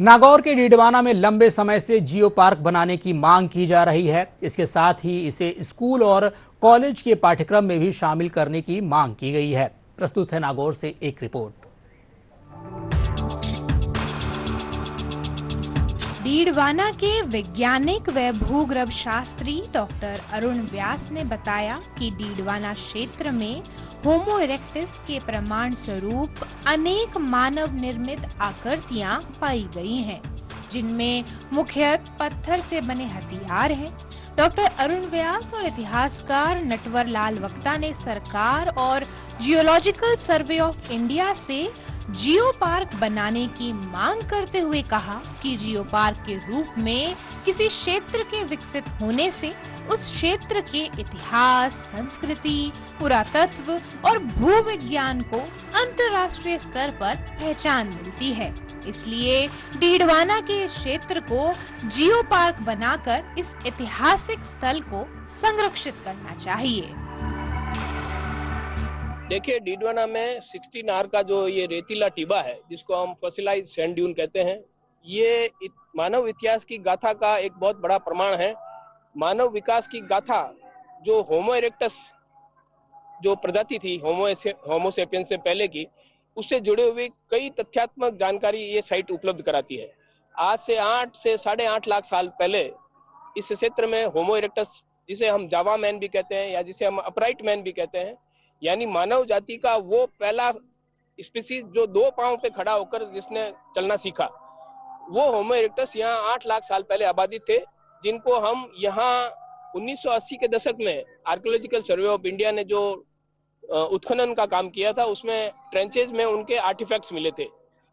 नागौर के डीडवाना में लंबे समय से जियो पार्क बनाने की मांग की जा रही है। इसके साथ ही इसे स्कूल और कॉलेज के पाठ्यक्रम में भी शामिल करने की मांग की गई है। प्रस्तुत है नागौर से एक रिपोर्ट। डीडवाना के वैज्ञानिक व भूगर्भ शास्त्री डॉक्टर अरुण व्यास ने बताया कि डीडवाना क्षेत्र में होमो इरेक्टस के प्रमाण स्वरूप अनेक मानव निर्मित आकृतियां पाई गई हैं, जिनमें मुख्यतः पत्थर से बने हथियार हैं। डॉक्टर अरुण व्यास और इतिहासकार नटवर लाल वक्ता ने सरकार और जियोलॉजिकल सर्वे ऑफ इंडिया से जियो पार्क बनाने की मांग करते हुए कहा कि जियो पार्क के रूप में किसी क्षेत्र के विकसित होने से उस क्षेत्र के इतिहास, संस्कृति, पुरातत्व और भूविज्ञान को अंतर्राष्ट्रीय स्तर पर पहचान मिलती है। इसलिए डीडवाना के इस क्षेत्र को जियो पार्क बनाकर इस ऐतिहासिक स्थल को संरक्षित करना चाहिए। देखिए, डीडवाना में 16R का जो ये रेतीला टिबा है, जिसको हम फॉसिलाइज्ड सैंड ड्यून कहते हैं, ये मानव इतिहास की गाथा का एक बहुत बड़ा प्रमाण है। मानव विकास की गाथा जो होमो इरेक्टस जो प्रजाति थी होमो सेपियंस से पहले की, उससे जुड़े हुए कई तथ्यात्मक जानकारी ये साइट उपलब्ध कराती है। आज से 8 से 8.5 लाख साल पहले इस क्षेत्र में होमो इरेक्टस, जिसे हम जावा मैन भी कहते हैं या जिसे हम अपराइट मैन भी कहते हैं, यानी मानव जाति का वो पहला स्पीसीज जो 2 पांव पे खड़ा होकर जिसने चलना सीखा, वो होमो इरेक्टस यहाँ 8 लाख साल पहले आबादित थे, जिनको हम यहाँ 1980 के दशक में आर्कियोलॉजिकल सर्वे ऑफ इंडिया ने जो उत्खनन का काम किया था, उसमें ट्रेंचेज में उनके आर्टिफैक्ट्स मिले थे।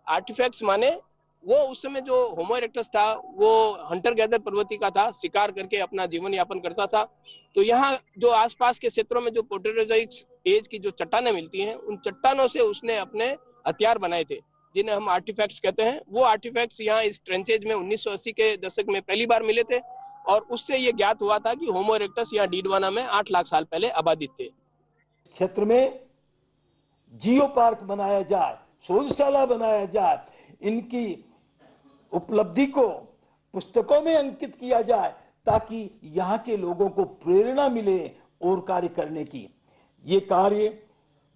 आर्टिफैक्ट्स माने वो उस समय जो होमो इरेक्टस था वो हंटर गैदर प्रवृत्ति का था, शिकार करके अपना जीवन यापन करता था। तो यहाँ जो आसपास के क्षेत्रों में जो प्रोटेरोजोइक एज की जो चट्टानें मिलती हैं, उन चट्टानों से उसने अपने हथियार बनाए थे, जिन्हें हम आर्टिफैक्ट्स कहते हैं। वो आर्टिफैक्ट्स यहाँ इस ट्रेंचेज में 1980 के दशक में पहली बार मिले थे और उससे ये ज्ञात हुआ था कि होमो इरेक्टस यहाँ डीडवाना में 8 लाख साल पहले आबादित थे। क्षेत्र में जियो पार्क बनाया जाए, शोधशाला बनाया जाए, इनकी उपलब्धि को पुस्तकों में अंकित किया जाए ताकि यहाँ के लोगों को प्रेरणा मिले और कार्य करने की। ये कार्य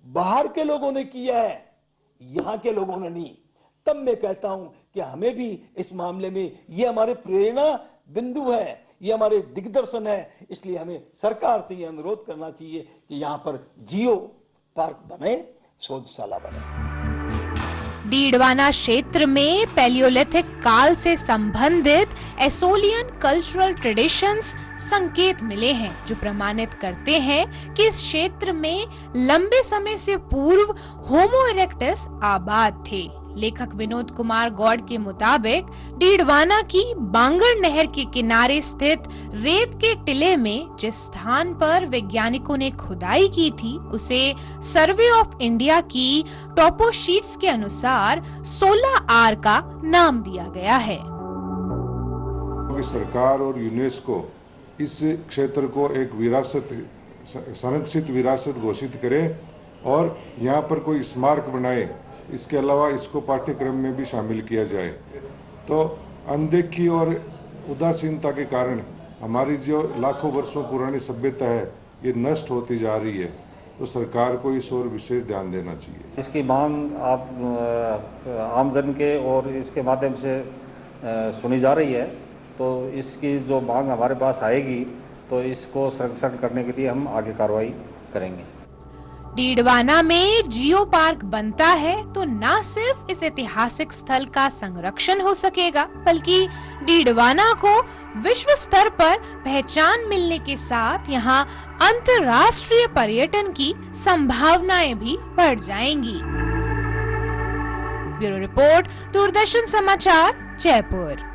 बाहर के लोगों ने किया है, यहाँ के लोगों ने नहीं। तब मैं कहता हूं कि हमें भी इस मामले में ये हमारे प्रेरणा बिंदु है, ये हमारे दिग्दर्शन है। इसलिए हमें सरकार से ये अनुरोध करना चाहिए कि यहाँ पर जियो पार्क बने, शोधशाला बने। डीडवाना क्षेत्र में पैलियोलिथिक काल से संबंधित एसोलियन कल्चरल ट्रेडिशंस संकेत मिले हैं, जो प्रमाणित करते हैं कि इस क्षेत्र में लंबे समय से पूर्व होमो इरेक्टस आबाद थे। लेखक विनोद कुमार गौड़ के मुताबिक डीडवाना की बांगर नहर के किनारे स्थित रेत के टिले में जिस स्थान पर वैज्ञानिकों ने खुदाई की थी, उसे सर्वे ऑफ इंडिया की टॉपो शीट्स के अनुसार 16R का नाम दिया गया है। सरकार और यूनेस्को इस क्षेत्र को एक विरासत, संरक्षित विरासत घोषित करे और यहाँ पर कोई स्मारक बनाए। इसके अलावा इसको पाठ्यक्रम में भी शामिल किया जाए। तो अनदेखी और उदासीनता के कारण हमारी जो लाखों वर्षों पुरानी सभ्यता है, ये नष्ट होती जा रही है। तो सरकार को इस ओर विशेष ध्यान देना चाहिए। इसकी मांग आप आमजन के और इसके माध्यम से सुनी जा रही है। तो इसकी जो मांग हमारे पास आएगी तो इसको संरक्षण करने के लिए हम आगे कार्रवाई करेंगे। डीडवाना में जियो पार्क बनता है तो न सिर्फ इस ऐतिहासिक स्थल का संरक्षण हो सकेगा, बल्कि डीडवाना को विश्व स्तर पर पहचान मिलने के साथ यहाँ अंतर्राष्ट्रीय पर्यटन की संभावनाएं भी बढ़ जाएंगी। ब्यूरो रिपोर्ट, दूरदर्शन समाचार, जयपुर।